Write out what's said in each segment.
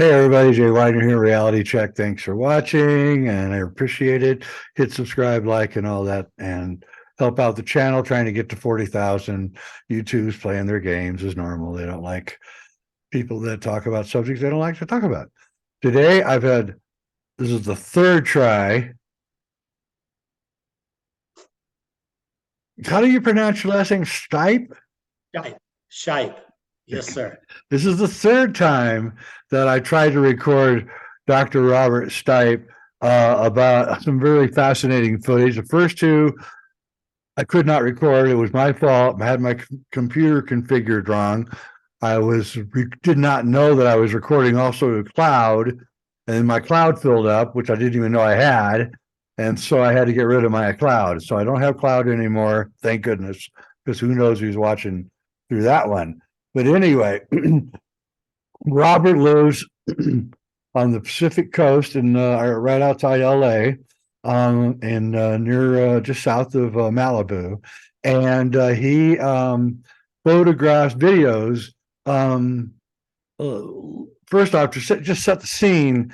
Hey everybody, Jay Weidner here, Reality Check. Thanks for watching, and I appreciate it. Hit subscribe, like, and all that, and help out the channel. Trying to get to 40,000. YouTube's playing their games as normal. They don't like people that talk about subjects they don't like to talk about. Today, this is the third try. How do you pronounce your last name? Stipe? Sheip. Yes, sir. This is the third time that I tried to record Dr. Robert Stipe about some very fascinating footage. The first two I could not record. It was my fault. I had my computer configured wrong. Did not know that I was recording also to cloud, and my cloud filled up, which I didn't even know I had. And so I had to get rid of my cloud. So I don't have cloud anymore. Thank goodness, because who knows who's watching through that one. But anyway, Robert lives on the Pacific coast and right outside LA, and near just south of Malibu, and he photographs videos. First off, to just set the scene,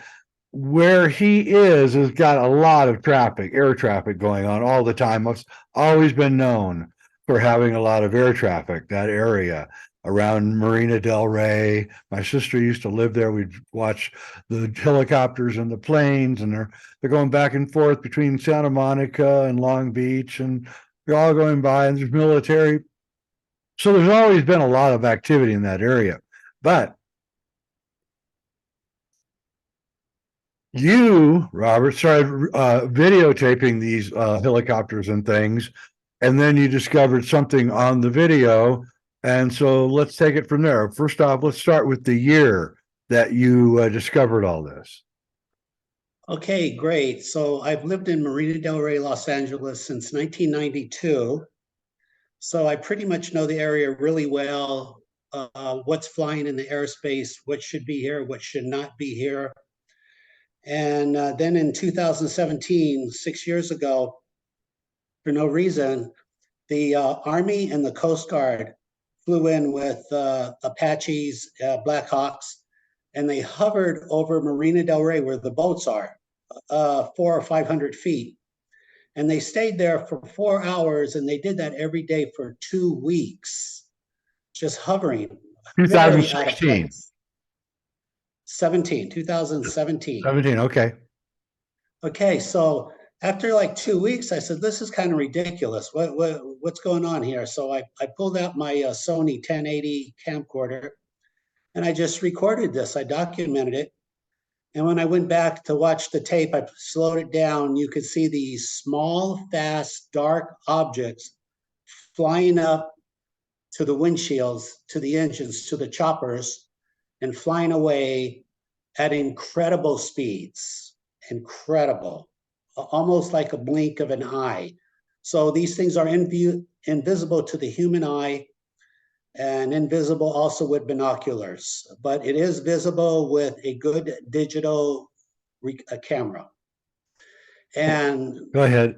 where he is has got a lot of traffic, air traffic going on all the time. It's always been known for having a lot of air traffic, that area around Marina del Rey. My sister used to live there. We'd watch the helicopters and the planes, and they're going back and forth between Santa Monica and Long Beach, and they're all going by, and there's military. So there's always been a lot of activity in that area. But you, Robert, started videotaping these helicopters and things, and then you discovered something on the video. And so let's take it from there. First off, let's start with the year that you discovered all this. Okay, great. So I've lived in Marina del Rey, Los Angeles since 1992. So I pretty much know the area really well, what's flying in the airspace, what should be here, what should not be here. And then in 2017, 6 years ago, for no reason, the Army and the Coast Guard flew in with Apaches, Black Hawks, and they hovered over Marina del Rey where the boats are, 400 or 500 feet. And they stayed there for 4 hours, and they did that every day for 2 weeks, just hovering. 2016. 2017. 17, okay. Okay, so after like 2 weeks, I said, this is kind of ridiculous. What's going on here? So I pulled out my Sony 1080 camcorder, and I just recorded this. I documented it. And when I went back to watch the tape, I slowed it down. You could see these small, fast, dark objects flying up to the windshields, to the engines, to the choppers, and flying away at incredible speeds. Incredible, almost like a blink of an eye. So these things are invisible to the human eye, and invisible also with binoculars, but it is visible with a good digital camera. And go ahead.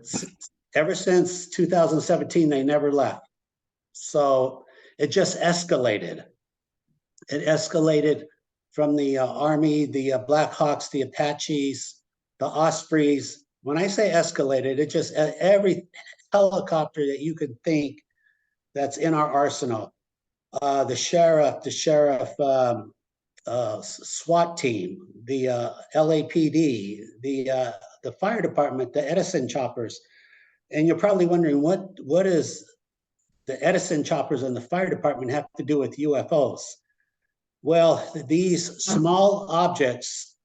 Ever since 2017, they never left. So it just escalated. It escalated from the Army, the Black Hawks, the Apaches, the Ospreys. When I say escalated, it just every helicopter that you could think that's in our arsenal. The sheriff, SWAT team, the LAPD, the fire department, the Edison choppers. And you're probably wondering, what is the Edison choppers and the fire department have to do with UFOs? Well, these small objects,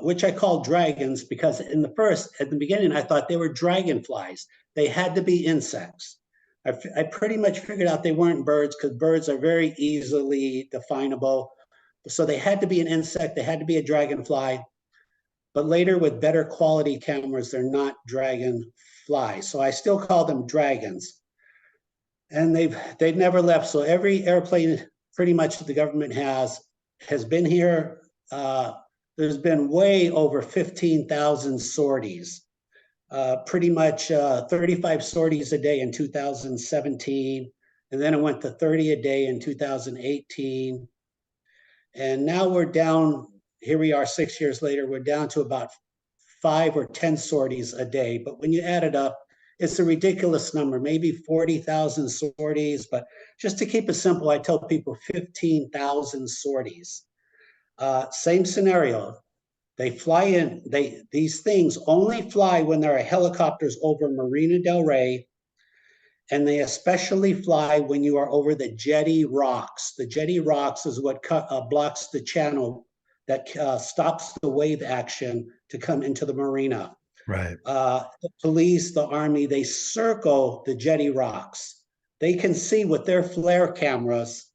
which I call dragons, because at the beginning, I thought they were dragonflies. They had to be insects. I pretty much figured out they weren't birds, because birds are very easily definable. So they had to be an insect, they had to be a dragonfly. But later, with better quality cameras, they're not dragonflies. So I still call them dragons. And they've never left. So every airplane pretty much the government has been here. There's been way over 15,000 sorties. Pretty much 35 sorties a day in 2017, and then it went to 30 a day in 2018. And now we're down here we are 6 years later, we're down to about 5 or 10 sorties a day. But when you add it up, it's a ridiculous number, maybe 40,000 sorties. But just to keep it simple, I tell people 15,000 sorties. Same scenario. They fly in, these things only fly when there are helicopters over Marina Del Rey, and they especially fly when you are over the jetty rocks. The jetty rocks is what blocks the channel that stops the wave action to come into the marina. Right. The police, the army, they circle the jetty rocks. They can see with their flare cameras,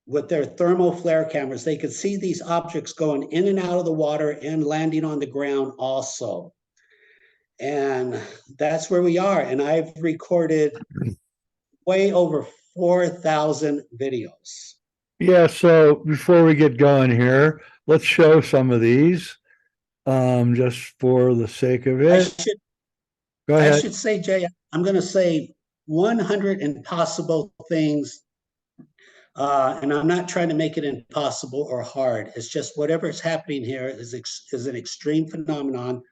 with their thermal flare cameras, they could see these objects going in and out of the water and landing on the ground also. And that's where we are. And I've recorded way over 4,000 videos. Yeah, so before we get going here, let's show some of these, just for the sake of it. Go I ahead. should say, Jay, I'm going to say 100 impossible things. And I'm not trying to make it impossible or hard. It's just whatever is happening here is an extreme phenomenon.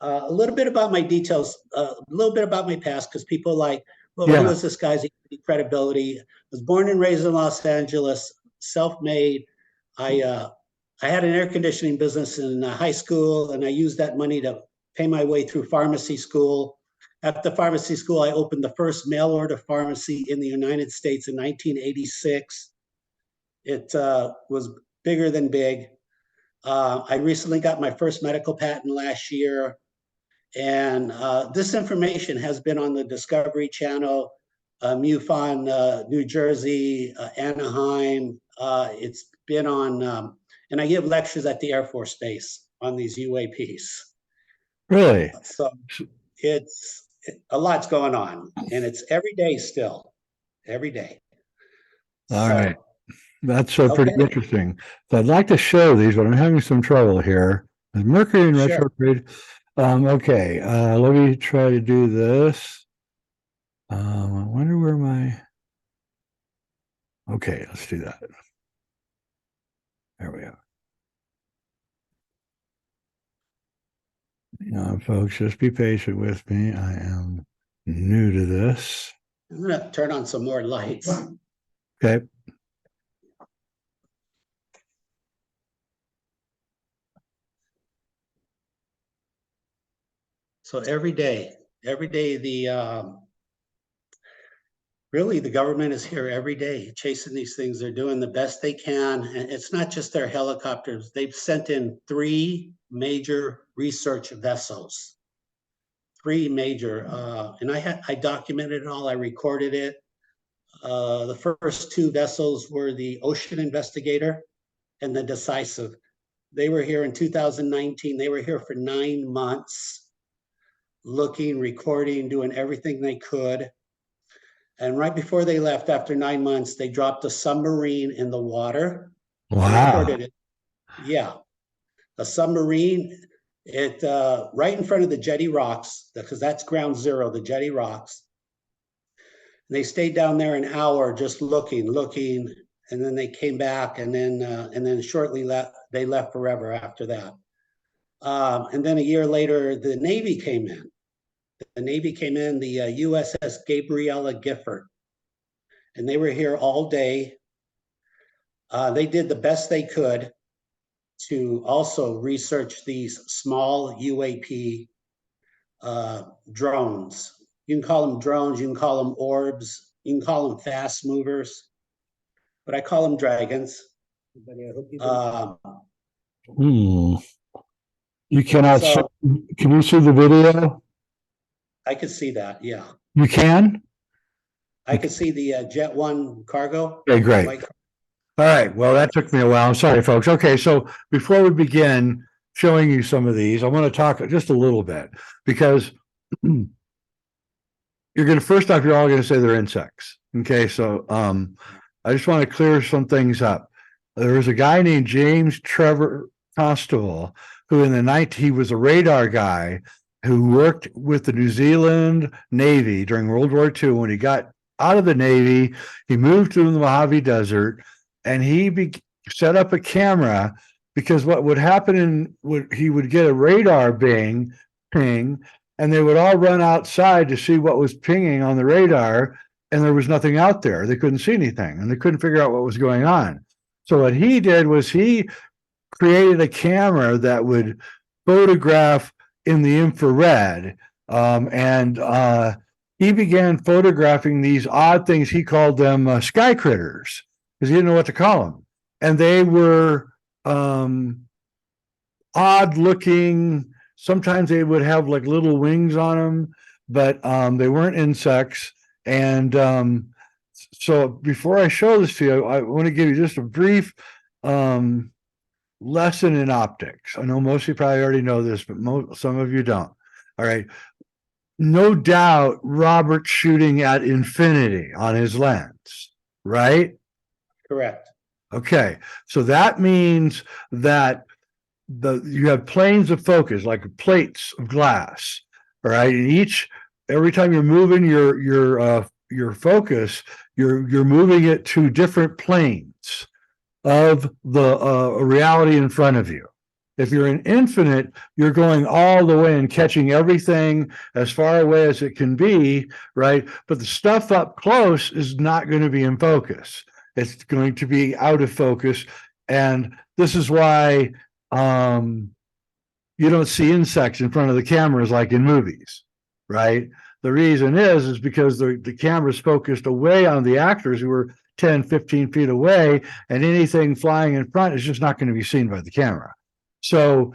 A little bit about my details, a little bit about my past, because people are like, well, who is this guy's credibility? I was born and raised in Los Angeles, self-made. I had an air conditioning business in high school, and I used that money to pay my way through pharmacy school. After pharmacy school, I opened the first mail order pharmacy in the United States in 1986. It was bigger than big. I recently got my first medical patent last year. And this information has been on the Discovery Channel, MUFON, New Jersey, Anaheim. It's been on, and I give lectures at the Air Force Base on these UAPs. Really? So it's a lot's going on, and it's every day still, every day. All right. That's pretty interesting. So I'd like to show these, but I'm having some trouble here. Mercury in retrograde. Okay, let me try to do this. I wonder where my. Okay, let's do that. There we are. Folks, just be patient with me. I am new to this. I'm going to turn on some more lights. Okay. So every day, really the government is here every day chasing these things. They're doing the best they can. And it's not just their helicopters. They've sent in 3 major research vessels, 3 major, and I documented it all. I recorded it. The first 2 vessels were the Ocean Investigator and the Decisive. They were here in 2019. They were here for 9 months. Looking, recording, doing everything they could. And right before they left, after 9 months, they dropped a submarine in the water. Wow. I recorded it. Yeah. A submarine, right in front of the jetty rocks, because that's ground zero, the jetty rocks. And they stayed down there an hour just looking, and then they came back, and then shortly they left forever after that. And then a year later, the Navy came in. The Navy came in, the USS Gabriella Gifford, and they were here all day. They did the best they could to also research these small UAP drones. You can call them drones, you can call them orbs, you can call them fast movers, but I call them dragons. You cannot can you see the video? I could see that, yeah. You can? I could see the Jet 1 cargo. Okay, great. All right, well, that took me a while. I'm sorry, folks. Okay, so before we begin showing you some of these, I want to talk just a little bit, because you're going to, first off, you're all going to say they're insects. Okay, so I just want to clear some things up. There was a guy named James Trevor Constable, who he was a radar guy who worked with the New Zealand Navy during World War II. When he got out of the Navy, he moved to the Mojave Desert, and he set up a camera because what would happen he would get a radar ping, and they would all run outside to see what was pinging on the radar, and there was nothing out there. They couldn't see anything, and they couldn't figure out what was going on. So what he did was he created a camera that would photograph in the infrared, and he began photographing these odd things. He called them sky critters because he didn't know what to call them, and they were odd looking. Sometimes they would have like little wings on them, but they weren't insects. And so before I show this to you, I want to give you just a brief lesson in optics. I know most of you probably already know this, but some of you don't. All right. No doubt Robert's shooting at infinity on his lens, right? Correct. Okay. So that means that you have planes of focus, like plates of glass. All right. And every time you're moving your focus, you're moving it to different planes of the reality in front of you. If you're in infinite, you're going all the way and catching everything as far away as it can be, right? But the stuff up close is not going to be in focus. It's going to be out of focus. And this is why you don't see insects in front of the cameras like in movies, right? The reason is because the camera's focused away on the actors who are 10, 15 feet away, and anything flying in front is just not going to be seen by the camera. So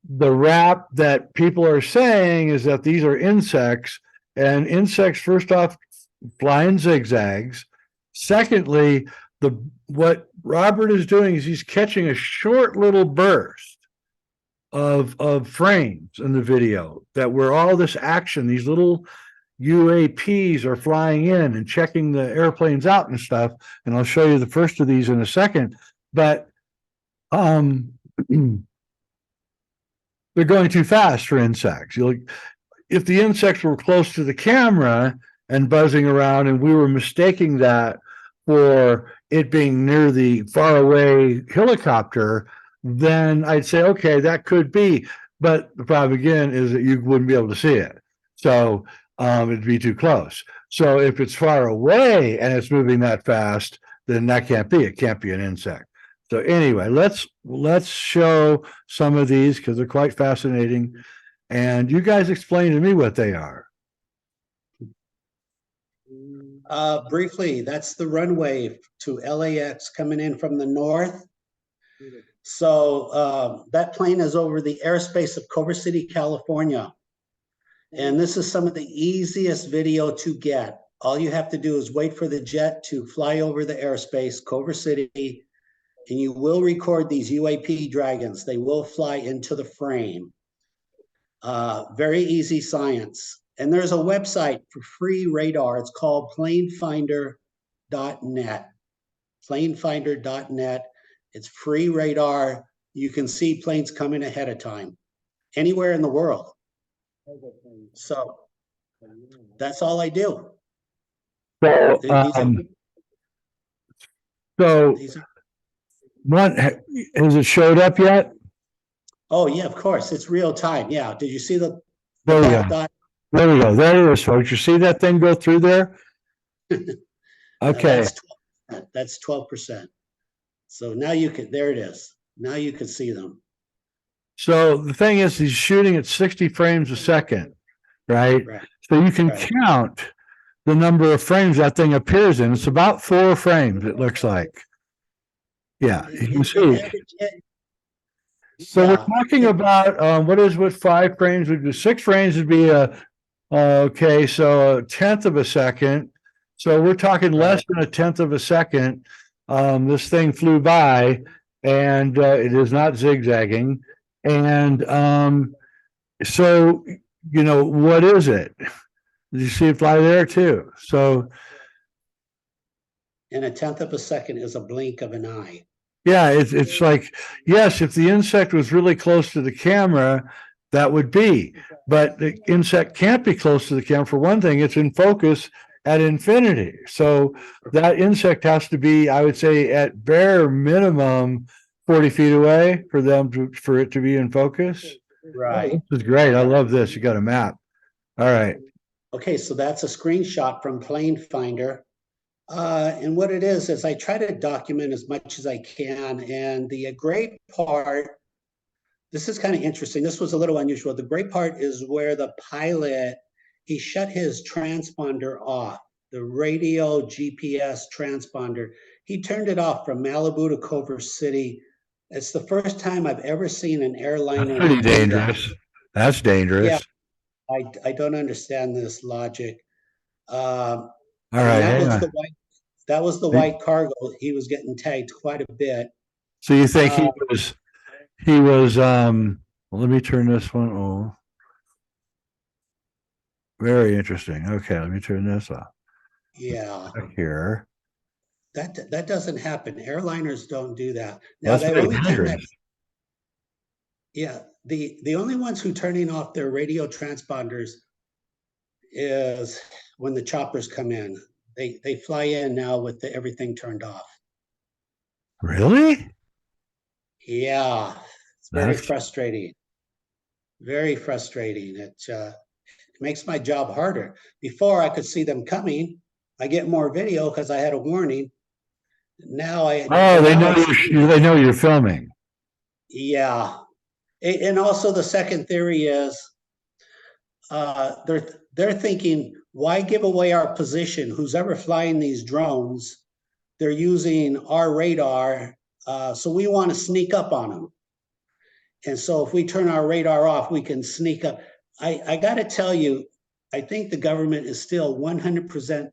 the rap that people are saying is that these are insects, and insects, first off, fly in zigzags. Secondly, what Robert is doing is he's catching a short little burst of frames in the video that where all this action, these little UAPs are flying in and checking the airplanes out and stuff. And I'll show you the first of these in a second. But they're going too fast for insects. If the insects were close to the camera and buzzing around, and we were mistaking that for it being near the faraway helicopter, then I'd say, okay, that could be. But the problem again is that you wouldn't be able to see it. So it'd be too close. So if it's far away and it's moving that fast, then that can't be. It can't be an insect. So anyway, let's show some of these because they're quite fascinating. And you guys explain to me what they are. Briefly, that's the runway to LAX coming in from the north. So that plane is over the airspace of Culver City, California. And this is some of the easiest video to get. All you have to do is wait for the jet to fly over the airspace, Culver City, and you will record these UAP dragons. They will fly into the frame. Very easy science. And there's a website for free radar. It's called planefinder.net. Planefinder.net. It's free radar. You can see planes coming ahead of time, anywhere in the world. So that's all I do. So what has it showed up yet? Oh yeah, of course. It's real time. Yeah. Did you see the There we black go. dot? There we go. There it is, folks. You see that thing go through there? Okay. That's 12%. So now you can, there it is. Now you can see them. So the thing is, he's shooting at 60 frames a second, right? So you can count the number of frames that thing appears in. It's about 4 frames, it looks like. Yeah, you can see. So we're talking about what 5 frames would be. 6 frames would be okay, so 1/10 of a second. So we're talking less than 1/10 of a second. This thing flew by, and it is not zigzagging. And so, what is it? Did you see it fly there too? So, and 1/10 of a second is a blink of an eye. Yeah, it's like, yes, if the insect was really close to the camera, that would be. But the insect can't be close to the camera. For one thing, it's in focus at infinity. So that insect has to be, I would say, at bare minimum 40 feet away for for it to be in focus. Right. This is great. I love this. You got a map. All right. Okay, so that's a screenshot from Plane Finder. And what it is I try to document as much as I can. And the great part, this is kind of interesting. This was a little unusual. The great part is where the pilot, he shut his transponder off, the radio GPS transponder. He turned it off from Malibu to Culver City. It's the first time I've ever seen an That's airliner pretty do that. dangerous. That's Yeah, dangerous. I don't understand this logic. All And right. that Hang was on. the white cargo. He was getting tagged quite a bit. So you think Uh, he was, well, let me turn this one on. Very interesting. Okay. Let me turn this off yeah, here. that doesn't happen. Airliners don't do that. Now, That's the pretty only time that, dangerous. yeah, the only ones who turning off their radio transponders is when the choppers come in. They fly in now with everything turned off. Really? Yeah, it's very That's, frustrating. Very frustrating. It makes my job harder. Before I could see them coming, I get more video because I had a warning. Now oh, they now know I see, they know you're filming. yeah. And also the second theory is they're thinking, why give away our position? Who's ever flying these drones? They're using our radar, so we want to sneak up on them. And so if we turn our radar off, we can sneak up. I got to tell you, I think the government is still 100%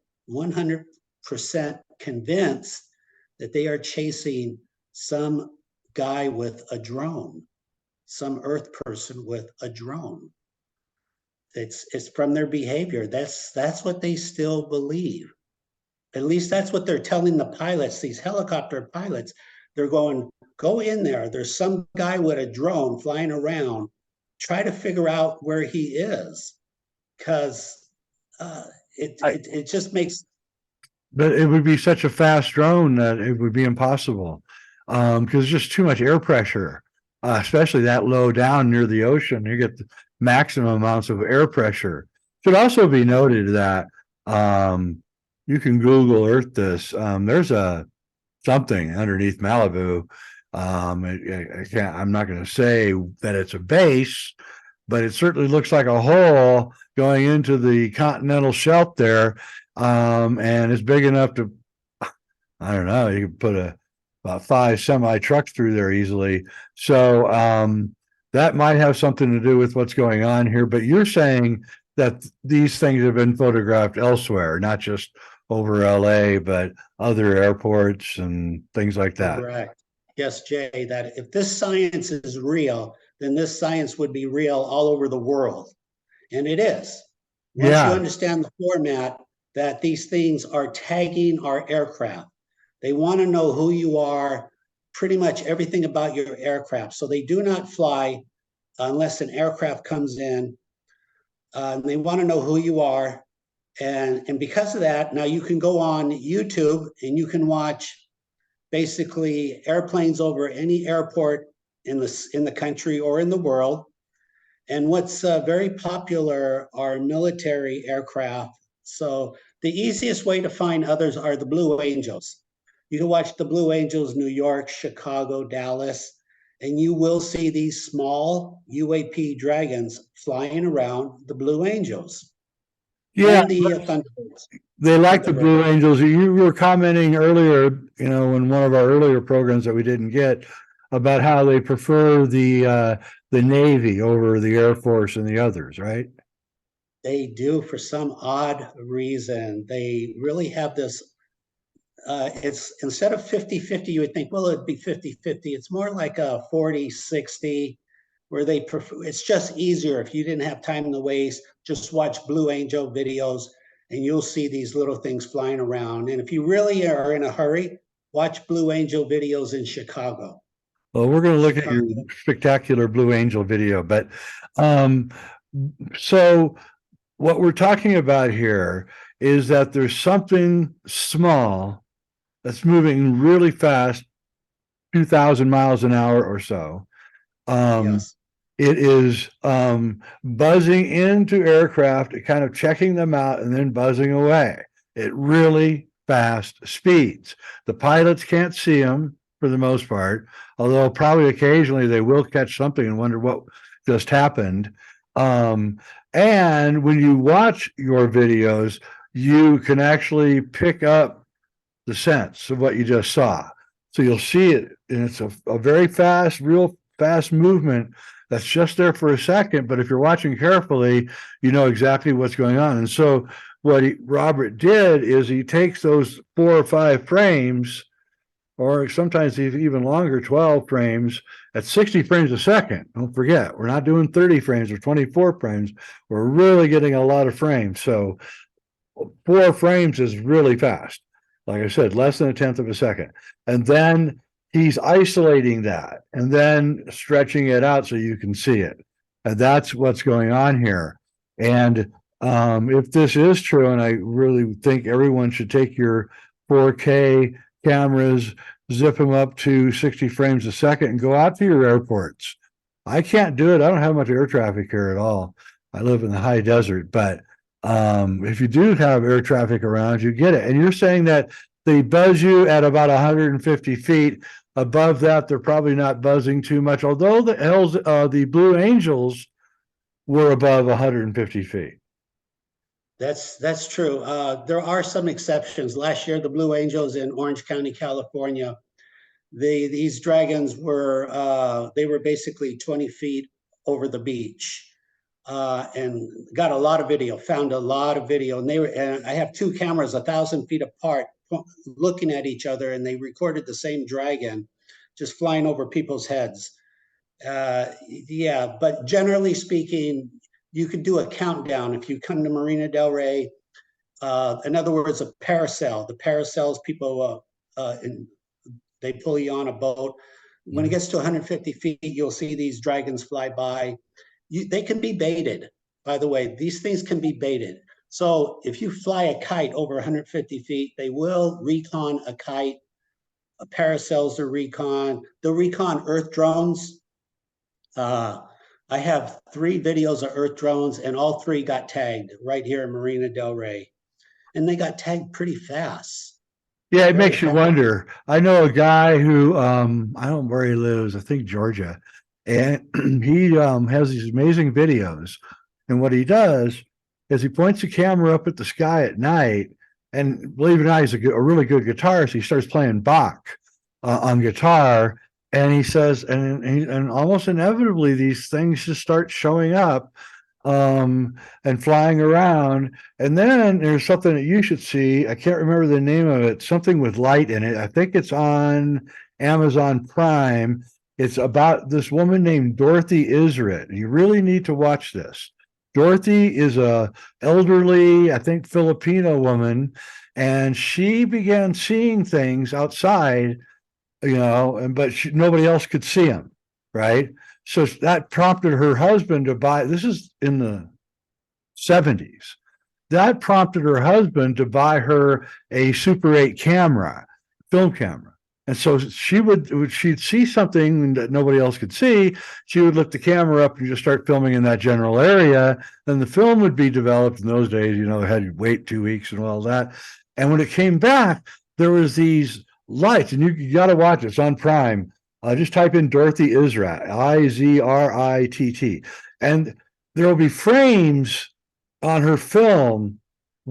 convinced that they are chasing some guy with a drone, some Earth person with a drone. It's from their behavior. That's what they still believe. At least that's what they're telling the pilots, these helicopter pilots. They're going, go in there. There's some guy with a drone flying around. Try to figure out where he is, because it just makes. But it would be such a fast drone that it would be impossible. Because there's just too much air pressure, especially that low down near the ocean. You get the maximum amounts of air pressure. Should also be noted that you can Google Earth this. There's a something underneath Malibu. I can't. I'm not going to say that it's a base, but it certainly looks like a hole going into the continental shelf there. And it's big enough to, I don't know, you could put about 5 semi trucks through there easily. So that might have something to do with what's going on here. But you're saying that these things have been photographed elsewhere, not just over LA, but other airports and things like that. Correct. Yes, Jay, that if this science is real, then this science would be real all over the world. And it is. Once you Yeah. understand the format, that these things are tagging our aircraft. They want to know who you are, pretty much everything about your aircraft. So they do not fly unless an aircraft comes in. They want to know who you are. And because of that, now you can go on YouTube and you can watch basically airplanes over any airport in the country or in the world. And what's very popular are military aircraft. So the easiest way to find others are the Blue Angels. You can watch the Blue Angels, New York, Chicago, Dallas, and you will see these small UAP dragons flying around the Blue Angels Yeah. and the Thunderbirds. They like the Thunderbird. Blue Angels. You were commenting earlier, in one of our earlier programs that we didn't get about how they prefer the Navy over the Air Force and the others, right? They do, for some odd reason. They really have this. It's instead of 50-50, you would think, well, it'd be 50-50. It's more like a 40-60, where they prefer. It's just easier if you didn't have time to waste. Just watch Blue Angel videos, and you'll see these little things flying around. And if you really are in a hurry, watch Blue Angel videos in Chicago. Well, we're going to look at Chicago. your spectacular Blue Angel video, but um, so what we're talking about here is that there's something small that's moving really fast 2,000 miles an hour or so. Yes. It is buzzing into aircraft, kind of checking them out and then buzzing away at really fast speeds. The pilots can't see them for the most part, although probably occasionally they will catch something and wonder what just happened. And when you watch your videos, you can actually pick up the sense of what you just saw. So you'll see it, and it's a very fast, real fast movement that's just there for a second. But if you're watching carefully, you know exactly what's going on. And so what Robert did is he takes those 4 or 5 frames, or sometimes even longer, 12 frames at 60 frames a second. Don't forget, we're not doing 30 frames or 24 frames. We're really getting a lot of frames. So 4 frames is really fast. Like I said, less than 1/10 of a second. And then he's isolating that and then stretching it out so you can see it. And that's what's going on here. And if this is true, and I really think everyone should take your 4K cameras, zip them up to 60 frames a second and go out to your airports. I can't do it. I don't have much air traffic here at all. I live in the high desert, but if you do have air traffic around, you get it. And you're saying that they buzz you at about 150 feet. Above that, they're probably not buzzing too much, although the Blue Angels were above 150 feet. That's true. There are some exceptions. Last year, the Blue Angels in Orange County, California, these dragons they were basically 20 feet over the beach. And got a lot of video, found a lot of video. And I have 2 cameras 1,000 feet apart looking at each other, and they recorded the same dragon just flying over people's heads. Yeah, but generally speaking, you could do a countdown if you come to Marina Del Rey. In other words, a parasail. The parasails, people, they pull you on a boat. When it gets to 150 feet, you'll see these dragons fly by. They can be baited, by the way. These things can be baited. So if you fly a kite over 150 feet, they will recon a kite. Parasails are recon. They'll recon Earth drones. I have 3 videos of Earth drones, and all 3 got tagged right here in Marina Del Rey. And they got tagged pretty fast. Yeah, it Very makes you fast. wonder. I know a guy who I don't know where he lives, I think Georgia, and he has these amazing videos. And what he does is he points the camera up at the sky at night, and believe it or not, he's a really good guitarist. He starts playing Bach on guitar, and he says, and almost inevitably these things just start showing up and flying around. And then there's something that you should see. I can't remember the name of it, something with light in it. I think it's on Amazon Prime. It's about this woman named Dorothy Israel. You really need to watch this. Dorothy is a elderly, I think, Filipino woman, and she began seeing things outside, but nobody else could see them, right? So that prompted her husband to buy, this is in the 70s, that prompted her husband to buy her a Super 8 camera, film camera. And so she'd see something that nobody else could see. She would lift the camera up and just start filming in that general area. Then the film would be developed. In those days, they had to wait 2 weeks and all that. And when it came back, there was these lights, and you got to watch it. It's on Prime. Just type in Dorothy Israel, Izritt, and there will be frames on her film,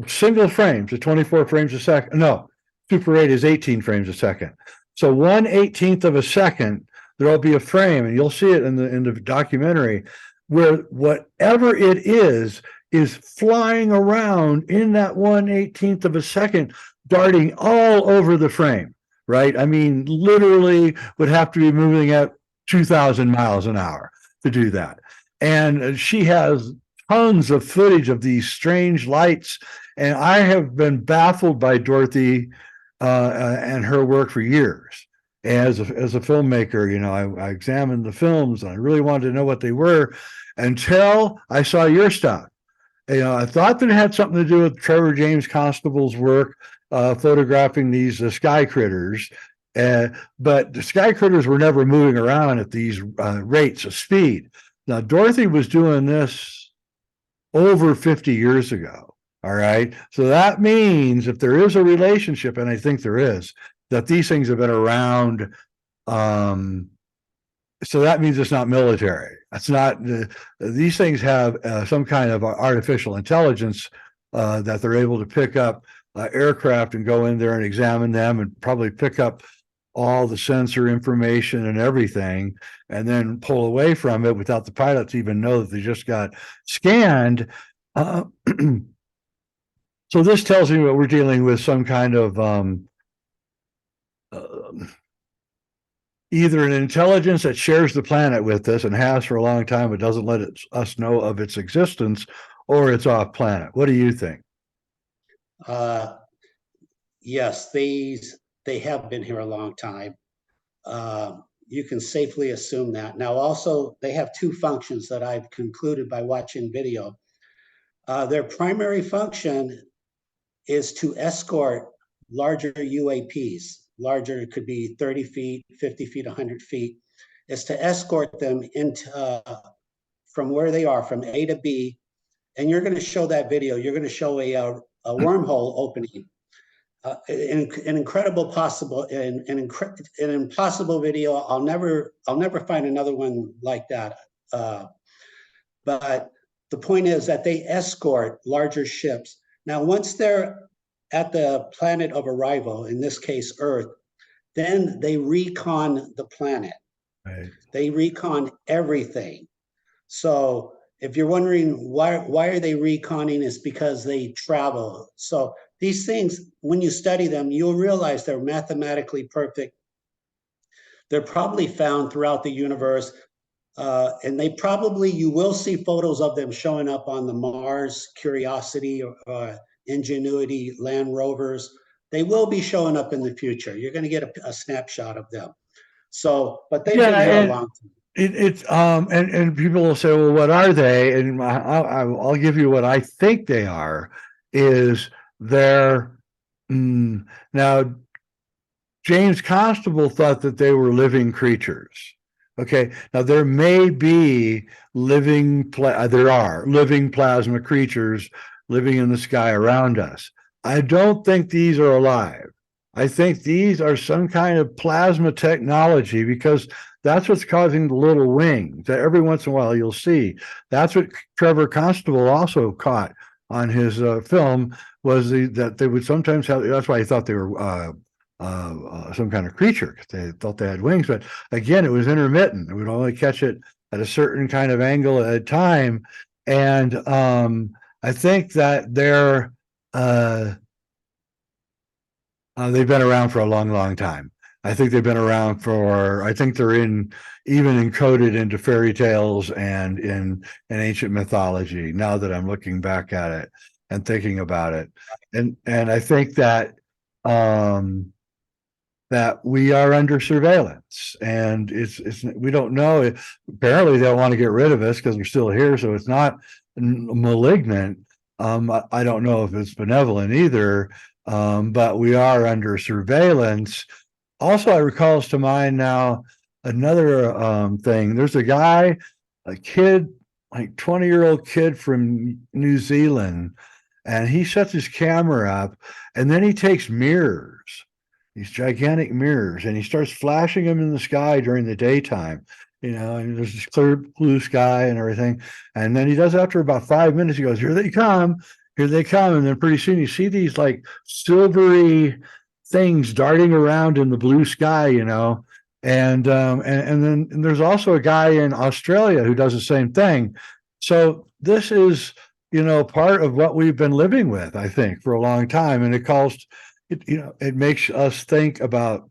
single frames, at 24 frames a second. No, Super 8 is 18 frames a second. So 1/18 of a second, there will be a frame, and you'll see it in the documentary, where whatever it is flying around in that 1/18 of a second, darting all over the frame. Right? I mean, literally would have to be moving at 2,000 miles an hour to do that. And she has tons of footage of these strange lights. And I have been baffled by Dorothy and her work for years. As a filmmaker, I examined the films, and I really wanted to know what they were until I saw your stuff. I thought that it had something to do with Trevor James Constable's work, photographing these sky critters. But the sky critters were never moving around at these rates of speed. Now, Dorothy was doing this over 50 years ago. All right. So that means if there is a relationship, and I think there is, that these things have been around. So that means it's not military. It's not, these things have some kind of artificial intelligence that they're able to pick up aircraft and go in there and examine them and probably pick up all the sensor information and everything, and then pull away from it without the pilots even know that they just got scanned. So this tells me what we're dealing with, some kind of either an intelligence that shares the planet with us and has for a long time, but doesn't let us know of its existence, or it's off planet. What do you think? Yes, they have been here a long time. You can safely assume that. Now, also, they have two functions that I've concluded by watching video. Their primary function is to escort larger UAPs. Larger, it could be 30 feet, 50 feet, 100 feet, is to escort them into from where they are, from A to B. And you're going to show that video. You're going to show a wormhole opening. An incredible possible, an impossible video. I'll never find another one like that. But the point is that they escort larger ships. Now, once they're at the planet of arrival, in this case, Earth, then they recon the planet. Right. They recon everything. So if you're wondering why are they reconning, it's because they travel. So these things, when you study them, you'll realize they're mathematically perfect. They're probably found throughout the universe. And you will see photos of them showing up on the Mars, Curiosity, Ingenuity, land rovers. They will be showing up in the future. You're going to get a snapshot of them. So, but they've been here a long time. And people will say, well, what are they? And I'll give you what I think they are. Is they're now, James Constable thought that they were living creatures. Okay, now there may be there are living plasma creatures living in the sky around us. I don't think these are alive. I think these are some kind of plasma technology, because that's what's causing the little wings that every once in a while you'll see. That's what Trevor Constable also caught on his film, was that they would sometimes have. That's why he thought they were some kind of creature. They thought they had wings, but again, it was intermittent. It would only catch it at a certain kind of angle at a time. And I think that they've been around for a long, long time. I think they've been around for, I think they're even encoded into fairy tales and in ancient mythology, now that I'm looking back at it and thinking about it. And I think that that we are under surveillance, and it's we don't know. Apparently they'll want to get rid of us because we're still here, so it's not malignant. I don't know if it's benevolent either, but we are under surveillance. Also, I recalls to mind now another thing. There's a kid, like 20-year-old kid from New Zealand, and he sets his camera up, and then he takes mirrors, these gigantic mirrors, and he starts flashing them in the sky during the daytime, and there's this clear blue sky and everything. And then he does, after about 5 minutes, he goes, here they come. And then pretty soon you see these like silvery things darting around in the blue sky, and then there's also a guy in Australia who does the same thing. So this is, part of what we've been living with, I think, for a long time. And it makes us think about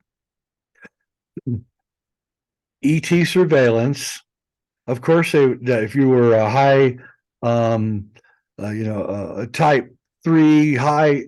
ET surveillance. Of course, if you were a high, a type 3 high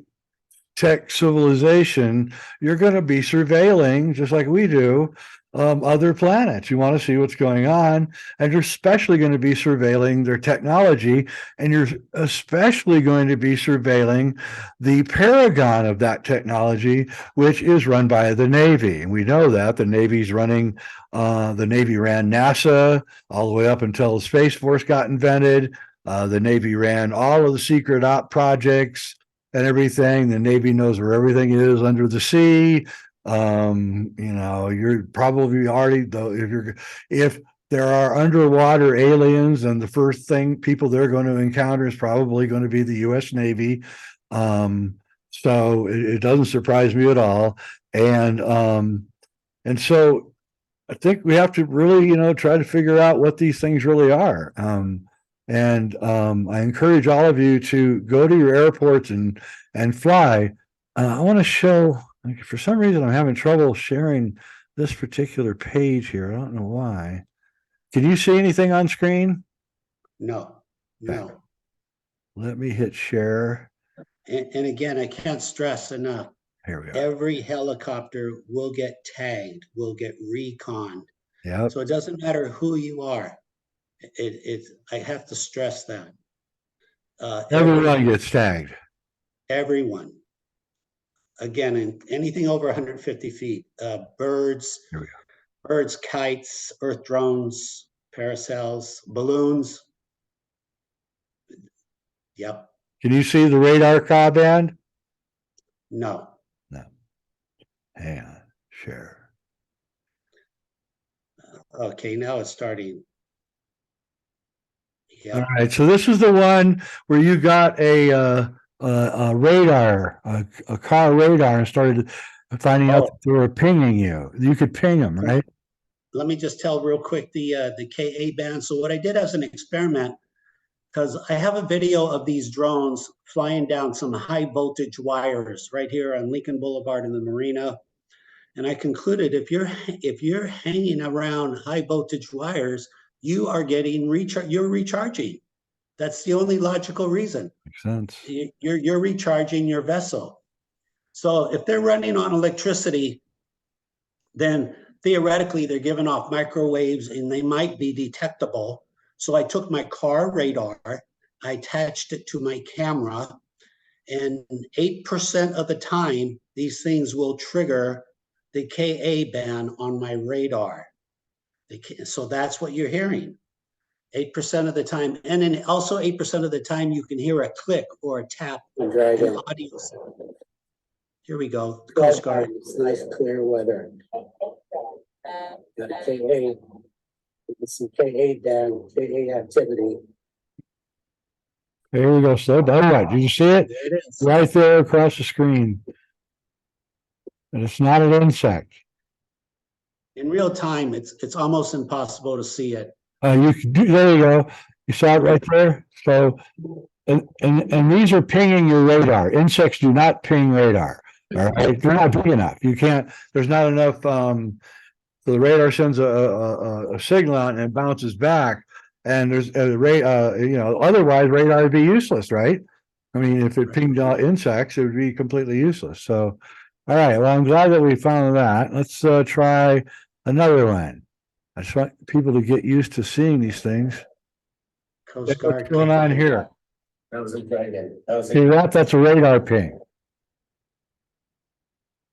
tech civilization, you're going to be surveilling, just like we do, other planets. You want to see what's going on, and you're especially going to be surveilling their technology, and you're especially going to be surveilling the paragon of that technology, which is run by the Navy. And we know that the Navy's running, the Navy ran NASA all the way up until the Space Force got invented. The Navy ran all of the secret op projects and everything. The Navy knows where everything is under the sea. You're probably already, though, if there are underwater aliens, and the first thing people they're going to encounter is probably going to be the US Navy. So it doesn't surprise me at all. And so I think we have to really, try to figure out what these things really are. I encourage all of you to go to your airports and fly. I want to show, for some reason, I'm having trouble sharing this particular page here. I don't know why. Can you see anything on screen? No. Okay. Let me hit share. And again, I can't stress enough. Here we go. Every helicopter will get tagged, will get reconned. Yep. So it doesn't matter who you are. I have to stress that. Everyone gets tagged. Everyone. Again, anything over 150 feet, birds, kites, earth drones, parasails, balloons. Yep. Can you see the radar car band? No. Hang on, share. Okay, now it's starting. Yep. All right, so this is the one where you got a radar, a car radar, and started finding out that they were pinging you. You could ping them, right? Let me just tell real quick the KA band. So what I did as an experiment, because I have a video of these drones flying down some high voltage wires right here on Lincoln Boulevard in the Marina. And I concluded if you're hanging around high voltage wires, you are getting you're recharging. That's the only logical reason. Makes sense. You're recharging your vessel. So if they're running on electricity, then theoretically they're giving off microwaves and they might be detectable. So I took my car radar, I attached it to my camera, and 8% of the time, these things will trigger the KA band on my radar. So that's what you're hearing. 8% of the time. And then also 8% of the time, you can hear a click or a tap in the audio. Here we go. The Coast Guard. It's nice clear weather. Got KA. Some KA down, KA activity. Here we go. So, all right. Did you see it? There it is. Right there across the screen. And it's not an insect. In real time, it's almost impossible to see it. You can do, there you go. You saw it right there. So, and these are pinging your radar. Insects do not ping radar. All right, they're not big enough. You can't. There's not enough. So the radar sends a signal out and it bounces back. And there's otherwise radar would be useless, right? I mean, if it pinged insects, it would be completely useless. So, all right. Well, I'm glad that we found that. Let's try another one. I just want people to get used to seeing these things. Coast Guard. What's going on here? That was a dragon. See that? That's a radar ping.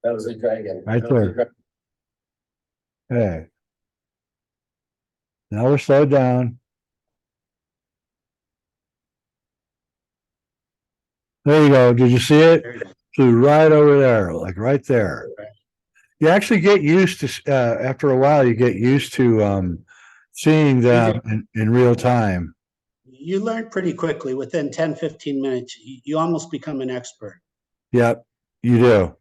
That was a dragon. Right there. Hey. Now we're slowed down. There you go. Did you see it? Flew right over there, like right there. You actually get used to, after a while, you get used to seeing them in real time. You learn pretty quickly. Within 10, 15 minutes, you almost become an expert. Yep, you do.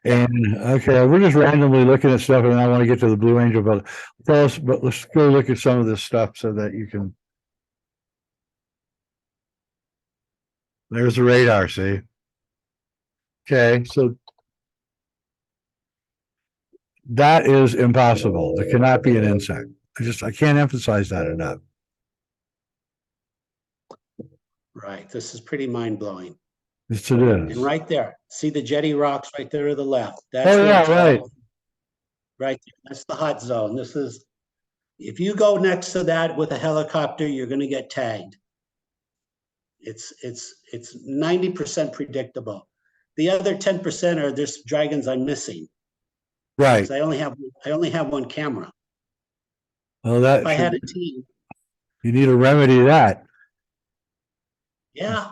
And okay, we're just randomly looking at stuff, and I want to get to the Blue Angel, but let's go look at some of this stuff so that you can. There's the radar, see? Okay, so that is impossible. It cannot be an insect. I can't emphasize that enough. Right. This is pretty mind-blowing. Yes, it And is. right there, see the jetty rocks right there to the left? Oh, That's where yeah, it's right. all- Right there. That's the hot zone. This is, if you go next to that with a helicopter, you're gonna get tagged. It's 90% predictable. The other 10% are there's dragons I'm missing. Right. Because I only have one camera. Well, If that I had should, a team, you need to remedy that. yeah,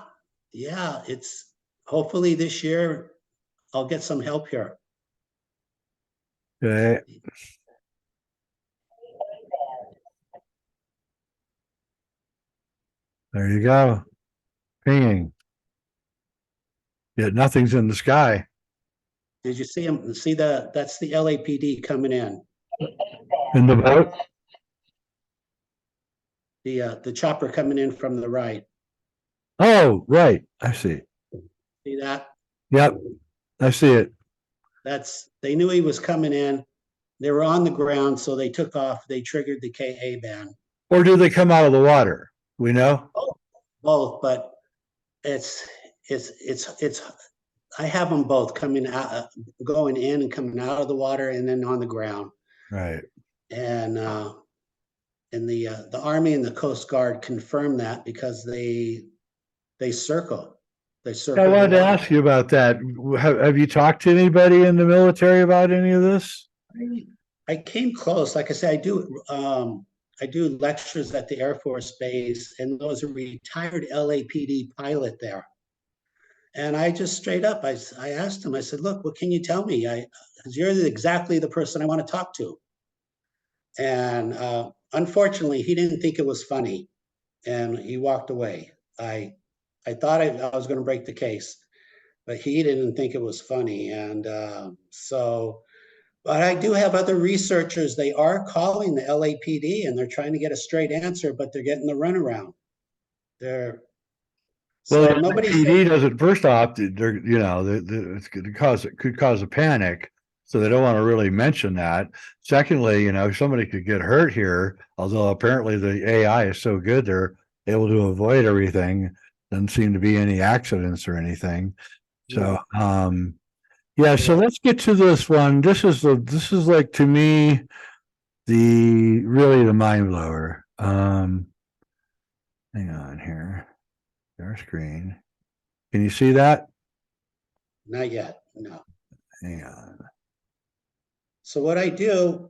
it's hopefully this year I'll get some help here. Okay. There you go. Pinging. Yet nothing's in the sky. Did you see them? See that's the LAPD coming in. In the boat? The chopper coming in from the right. Oh, right. I see. See that? Yep. I see it. They knew he was coming in. They were on the ground, so they took off. They triggered the KA ban. Or do they come out of the water? We know? Oh, both, but it's I have them both coming out, going in and coming out of the water and then on the ground. Right. And the Army and the Coast Guard confirmed that because they circle. They circle. I the wanted to water. ask you about that. Have you talked to anybody in the military about any of this? I came close. Like I said, I do lectures at the Air Force Base, and there was a retired LAPD pilot there. And I just straight up, I asked him, I said, look, what can you tell me? Because you're exactly the person I want to talk to. And unfortunately, he didn't think it was funny, and he walked away. I thought I was going to break the case, but he didn't think it was funny. And but I do have other researchers. They are calling the LAPD and they're trying to get a straight answer, but they're getting the runaround. Well, So the nobody's PD doesn't, first off, they're, it's it could cause a panic. So they don't want to really mention that. Secondly, somebody could get hurt here, although apparently the AI is so good, they're able to avoid everything. Doesn't seem to be any accidents or anything. So, yeah, so let's get to this one. This is like, to me, really the mind blower. Hang on here. Share screen. Can you see that? Not yet, no. Hang on. So what I do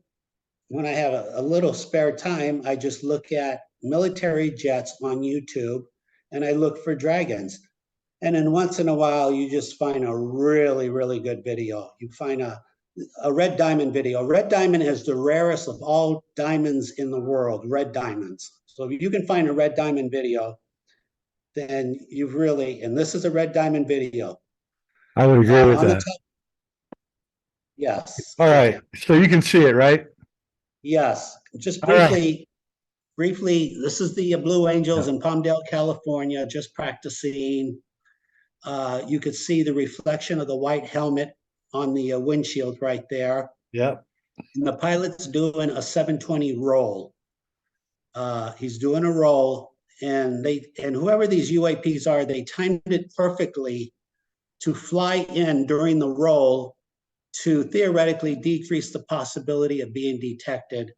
when I have a little spare time, I just look at military jets on YouTube and I look for dragons. And then once in a while, you just find a really, really good video. You find a red diamond video. Red diamond is the rarest of all diamonds in the world, red diamonds. So if you can find a red diamond video, then you've really, and this is a red diamond video. I would agree with that. Yes. All right. So you can see it, right? Yes. Just All right. briefly, this is the Blue Angels in Palmdale, California, just practicing. You could see the reflection of the white helmet on the windshield right there. Yep. And the pilot's doing a 720 roll. He's doing a roll, and whoever these UAPs are, they timed it perfectly to fly in during the roll to theoretically decrease the possibility of being detected.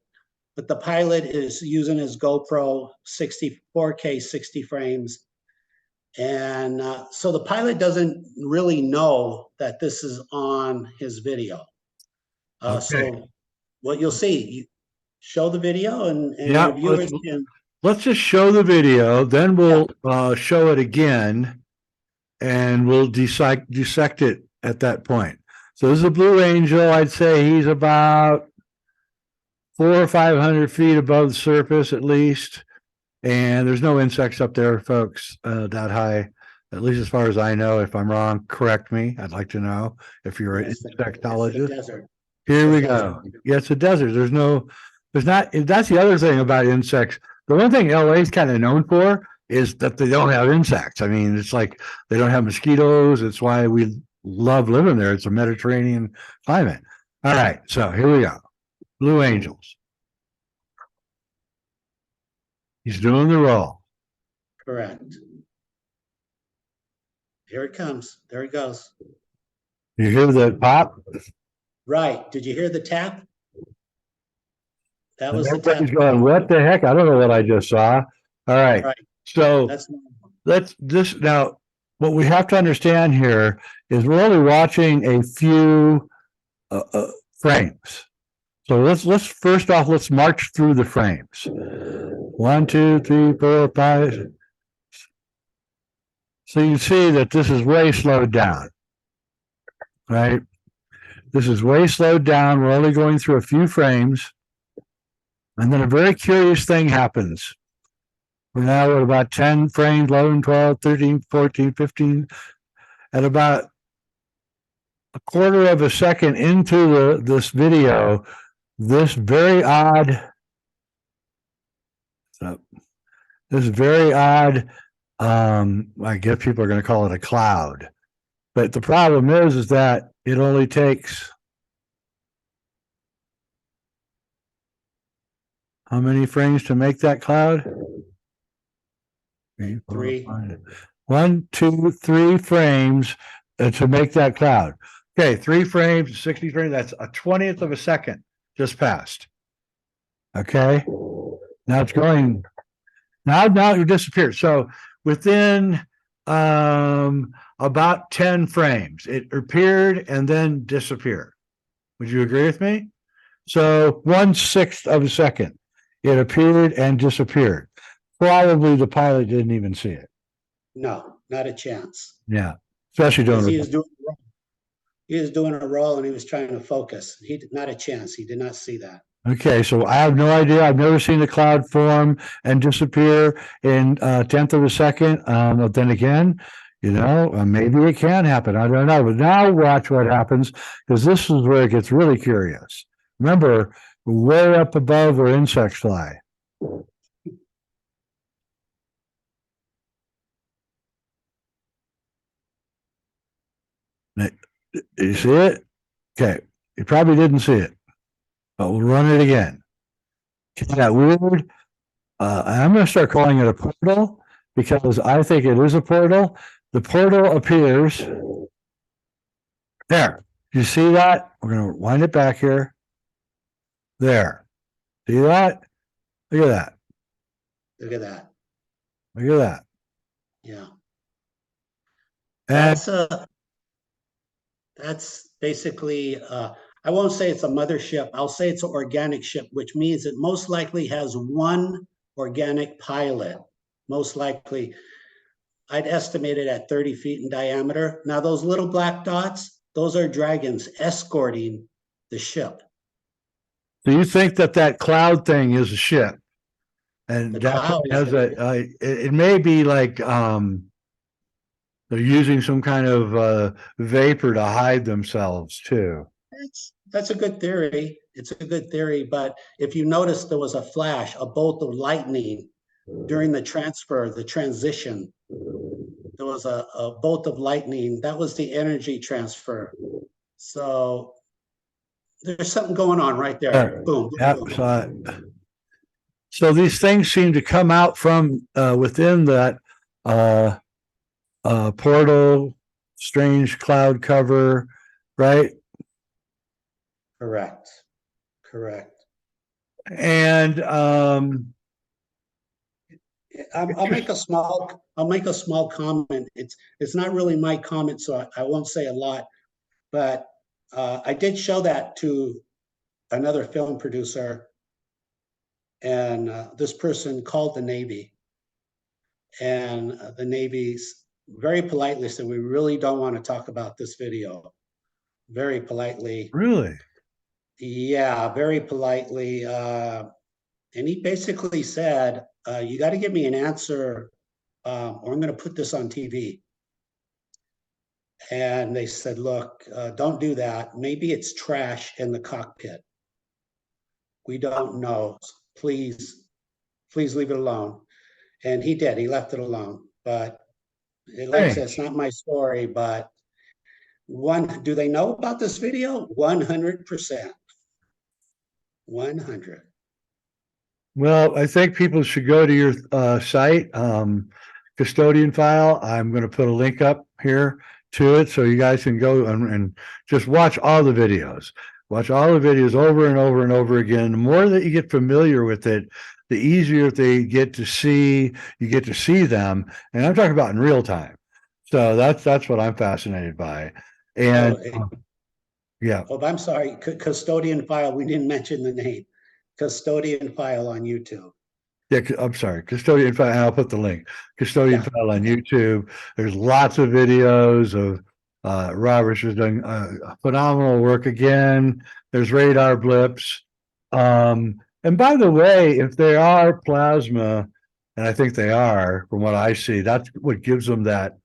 But the pilot is using his GoPro 4K 60 frames. And so the pilot doesn't really know that this is on his video. Okay. So what you'll see, you show the video and Yeah, your viewers can. let's just show the video, then we'll show it again, and we'll dissect it at that point. So this is a Blue Angel. I'd say he's about 400 or 500 feet above the surface at least. And there's no insects up there, folks, that high, at least as far as I know. If I'm wrong, correct me. I'd like to know if you're an insectologist. Here we go. Yeah, it's a desert. There's not, that's the other thing about insects. The one thing LA is kind of known for is that they don't have insects. I mean, it's like they don't have mosquitoes. It's why we love living there. It's a Mediterranean climate. All right, so here we go. Blue Angels. He's doing the roll. Correct. Here it comes. There it goes. You hear the pop? Right. Did you hear the tap? That And was the tap. everybody's going, what the heck? I don't know what I just saw. All right. Right. So That's normal. let's this now. What we have to understand here is we're only watching a few frames. So let's first off, let's march through the frames. 1, 2, 3, 4, 5. So you see that this is way slowed down, right? This is way slowed down. We're only going through a few frames. And then a very curious thing happens. We're now at about 10 frames, 11, 12, 13, 14, 15. At about a quarter of a second into this video, this very odd, I guess people are going to call it a cloud. But the problem is that it only takes how many frames to make that cloud? 3. 1, 2, 3 frames to make that cloud. Okay, 3 frames, 60 frames, that's a 20th of a second just passed. Okay, now it's going, now it disappeared. So within about 10 frames, it appeared and then disappeared. Would you agree with me? So 1/6 of a second, it appeared and disappeared. Probably the pilot didn't even see it. No, not a chance. Yeah, especially Because doing he was doing a roll. He was doing a roll and he was trying to focus. He did not a chance. He did not see that. Okay, so I have no idea. I've never seen a cloud form and disappear in a 10th of a second. But then again, you know, maybe it can happen. I don't know. But now watch what happens, because this is where it gets really curious. Remember, way up above where insects fly. You see it? Okay, you probably didn't see it, but we'll run it again. Isn't that weird? I'm going to start calling it a portal because I think it is a portal. The portal appears there. You see that? We're going to wind it back here. There. See that? Look at that. Look at that. Look at that. Yeah. And That's basically, I won't say it's a mothership. I'll say it's an organic ship, which means it most likely has one organic pilot. Most likely, I'd estimate it at 30 feet in diameter. Now, those little black dots, those are dragons escorting the ship. do you think that that cloud thing is a ship? And The that cloud has is it may be like they're using some kind of vapor to hide themselves too. That's a good theory. It's a good theory, but if you notice, there was a flash, a bolt of lightning during the transfer, the transition. There was a bolt of lightning. That was the energy transfer. So there's something going on right there. Boom. Yep. Boom. So these things seem to come out from within that portal, strange cloud cover, right? Correct. Correct. And I'll make a small comment. It's not really my comment, so I won't say a lot. But I did show that to another film producer, and this person called the Navy, and the Navy's very politely said, "We really don't want to talk about this video." Very politely. really, Yeah, very politely. And he basically said, "You got to give me an answer, or I'm going to put this on TV." And they said, "Look, don't do that. Maybe it's trash in the cockpit. We don't know. Please leave it alone." And he did. He left it alone. But like I said, it's not my story. But do they know about this video? 100%. 100. well, I think people should go to your site, custodian file. I'm going to put a link up here to it, so you guys can go and just watch all the videos. Watch all the videos over and over and over again. The more that you get familiar with it, the easier they get to see, you get to see them. And I'm talking about in real time. So that's what I'm fascinated by. And yeah. Oh, I'm sorry, Custodian File, we didn't mention the name. Custodian File on YouTube. Yeah, I'm sorry, Custodian File, and I'll put the link. Custodian File on YouTube. There's lots of videos of Robert's has done phenomenal work again. There's radar blips. And by the way, if they are plasma, and I think they are, from what I see, that's what gives them that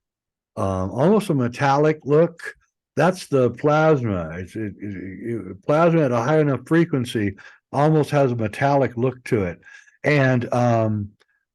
almost a metallic look. That's the plasma. Plasma at a high enough frequency almost has a metallic look to it. And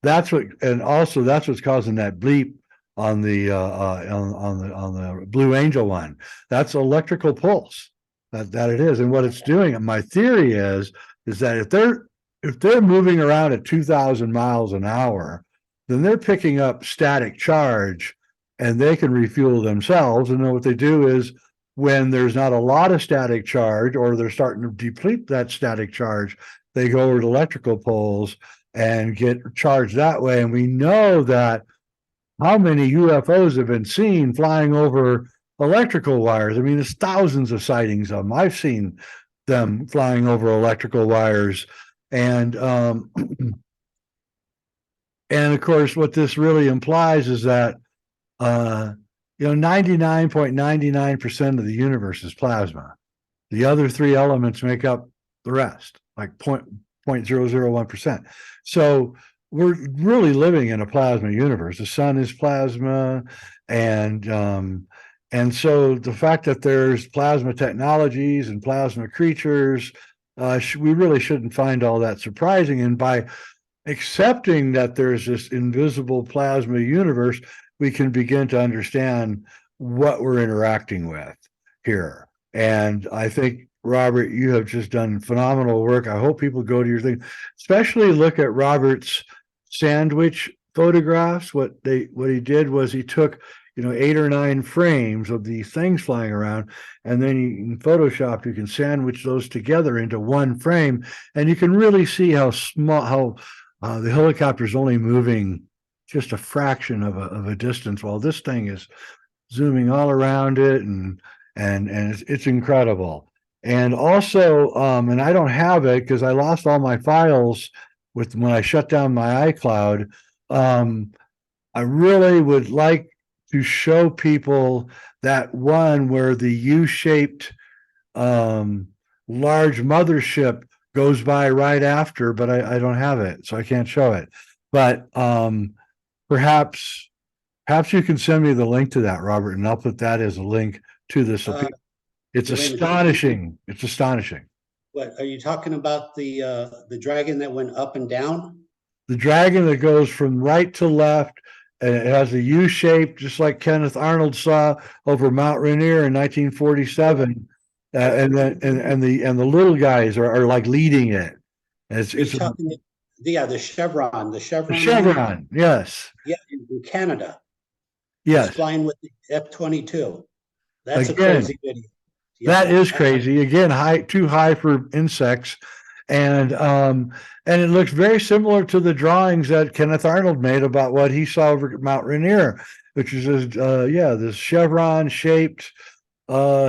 that's what's causing that bleep on the on the Blue Angel one. That's electrical pulse that it is. And what it's doing, and my theory is that if they're moving around at 2,000 miles an hour, then they're picking up static charge and they can refuel themselves. And then what they do is, when there's not a lot of static charge, or they're starting to deplete that static charge, they go over to electrical poles and get charged that way. And we know that how many UFOs have been seen flying over electrical wires. I mean, there's thousands of sightings of them. I've seen them flying over electrical wires. And and of course, what this really implies is that 99.99% of the universe is plasma. The other three elements make up the rest, like 0.001%. So we're really living in a plasma universe. The sun is plasma, and so the fact that there's plasma technologies and plasma creatures, we really shouldn't find all that surprising. And by accepting that there's this invisible plasma universe, we can begin to understand what we're interacting with here. And I think, Robert, you have just done phenomenal work. I hope people go to your thing, especially look at Robert's sandwich photographs. What he did was he took 8 or 9 frames of these things flying around, and then in Photoshop you can sandwich those together into one frame, and you can really see how small, the helicopter's only moving just a fraction of a distance, while this thing is zooming all around it, and it's incredible. And also, and I don't have it because I lost all my files when I shut down my iCloud. I really would like to show people that one where the U-shaped large mothership goes by right after, but I don't have it, so I can't show it. But perhaps you can send me the link to that, Robert, and I'll put that as a link to this. It's astonishing. It's astonishing. What are you talking about? The dragon that went up and down? The dragon that goes from right to left, and it has a U shape, just like Kenneth Arnold saw over Mount Rainier in 1947. And the little guys are like leading it. It's the chevron. The chevron, yes. Yeah, in Canada. Yes. It's flying with the F-22. That's again, a crazy video. Yeah, that is crazy. Again, too high for insects. And it looks very similar to the drawings that Kenneth Arnold made about what he saw over at Mount Rainier, which is this chevron shaped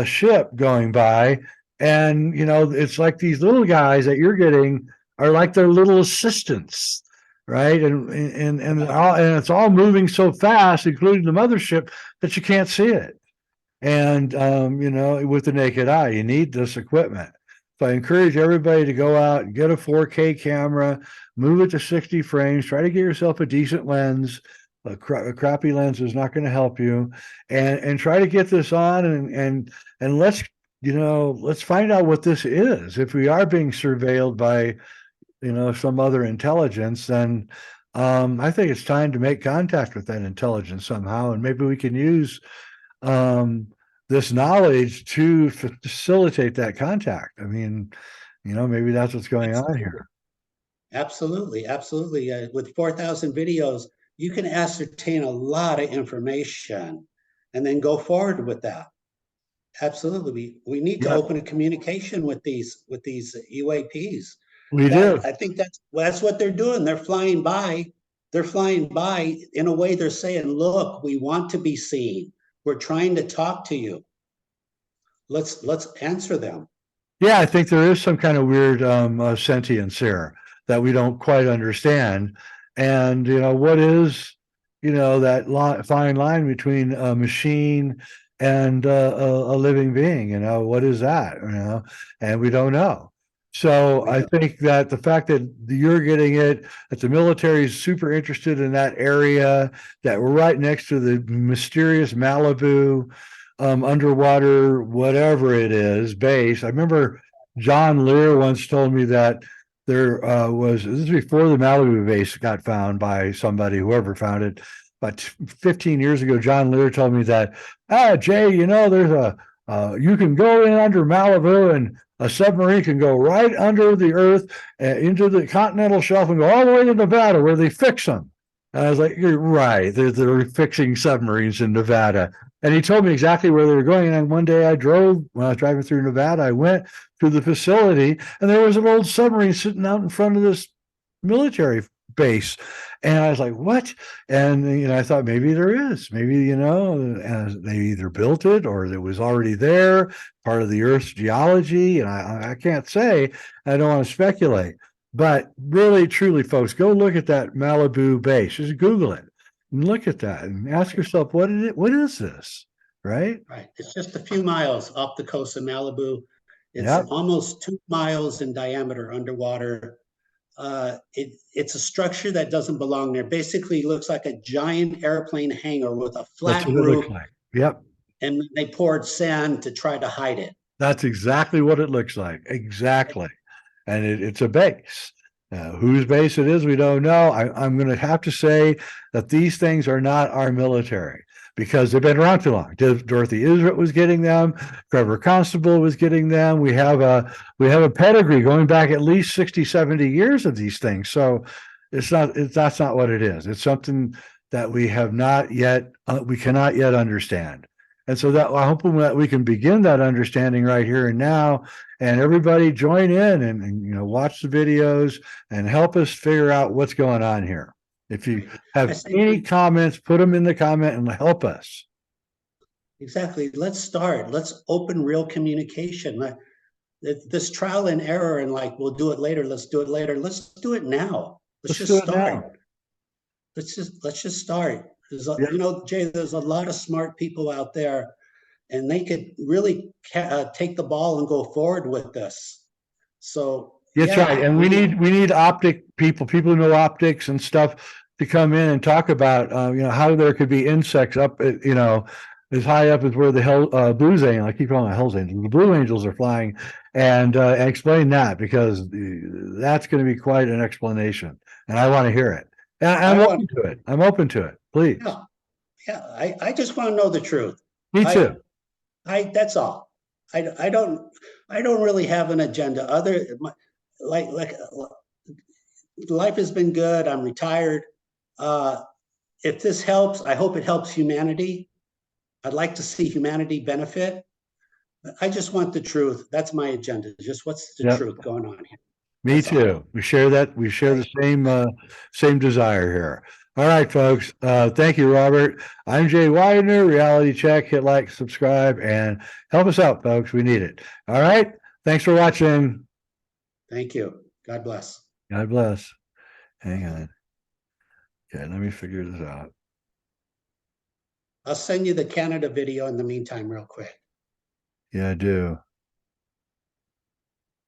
ship going by. And it's like these little guys that you're getting are like their little assistants, right? And it's all moving so fast, including the mothership, that you can't see it. And with the naked eye, you need this equipment. So I encourage everybody to go out and get a 4K camera, move it to 60 frames, try to get yourself a decent lens. A crappy lens is not going to help you, and try to get this on, and let's find out what this is. If we are being surveilled by some other intelligence, then I think it's time to make contact with that intelligence somehow, and maybe we can use this knowledge to facilitate that contact. I mean, maybe that's what's going on here. Absolutely. With 4,000 videos, you can ascertain a lot of information. and then go forward with that. Absolutely. We need to Yep. open a communication with these UAPs. We do. I think that's what they're doing. They're flying by. They're flying by. In a way, they're saying, look, we want to be seen. We're trying to talk to you. Let's answer them. Yeah, I think there is some kind of weird sentience here that we don't quite understand. And, what is, that fine line between a machine and a living being, what is that, and we don't know. So We I don't. think that the fact that you're getting it, that the military is super interested in that area, that we're right next to the mysterious Malibu underwater, whatever it is, base. I remember John Lear once told me that there this is before the Malibu base got found by somebody, whoever found it, about 15 years ago. John Lear told me that, Jay, there's you can go in under Malibu and a submarine can go right under the earth into the continental shelf and go all the way to Nevada where they fix them. And I was like, you're right. They're fixing submarines in Nevada. And he told me exactly where they were going. And one day when I was driving through Nevada, I went to the facility and there was an old submarine sitting out in front of this military base. And I was like, what? And, I thought maybe there is, maybe, they either built it or it was already there, part of the Earth's geology. And I can't say, I don't want to speculate. But really, truly, folks, go look at that Malibu base. Just Google it and look at that and ask yourself, what is this? Right? Right. It's just a few miles off the coast of Malibu. It's Yep. almost 2 miles in diameter underwater. It's a structure that doesn't belong there. Basically, looks like a giant airplane hangar with a flat That's what it roof, looks like. Yep. and they poured sand to try to hide it. That's exactly what it looks like. Exactly. And it's a base. Whose base it is, we don't know. I'm going to have to say that these things are not our military because they've been around too long. Dorothy Israel was getting them. Trevor Constable was getting them. We have a pedigree going back at least 60, 70 years of these things. So that's not what it is. It's something that we have not yet, we cannot yet understand. And so that I hope that we can begin that understanding right here and now, and everybody join in and watch the videos and help us figure out what's going on here. If you have any comments, put them in the comment and help us. Exactly. Let's start. Let's open real communication. This trial and error and we'll do it later. Let's do it later. Let's do it now. Let's just start. Let's just start. Jay, there's a lot of smart people out there, and they could really take the ball and go forward with this. So that's right. And we need optic people who know optics and stuff to come in and talk about how there could be insects up at, as high up as where the Blues Angels, I keep calling them Hell's Angels, the Blue Angels are flying, and explain that, because that's going to be quite an explanation, and I want to hear it. And I'm open to it. Please. Yeah. I just want to know the truth. Me too. That's all. I don't really have an agenda like life has been good. I'm retired. If this helps, I hope it helps humanity. I'd like to see humanity benefit. I just want the truth. That's my agenda. Just what's the truth going on here. Me too. We share that. We share the same desire here. All right, folks. Thank you, Robert. I'm Jay Weidner, Reality Check. Hit like, subscribe, and help us out, folks. We need it. All right. Thanks for watching. Thank you. God bless. God bless. Hang on. Okay, let me figure this out. I'll send you the Canada video in the meantime, real quick. Yeah, I do.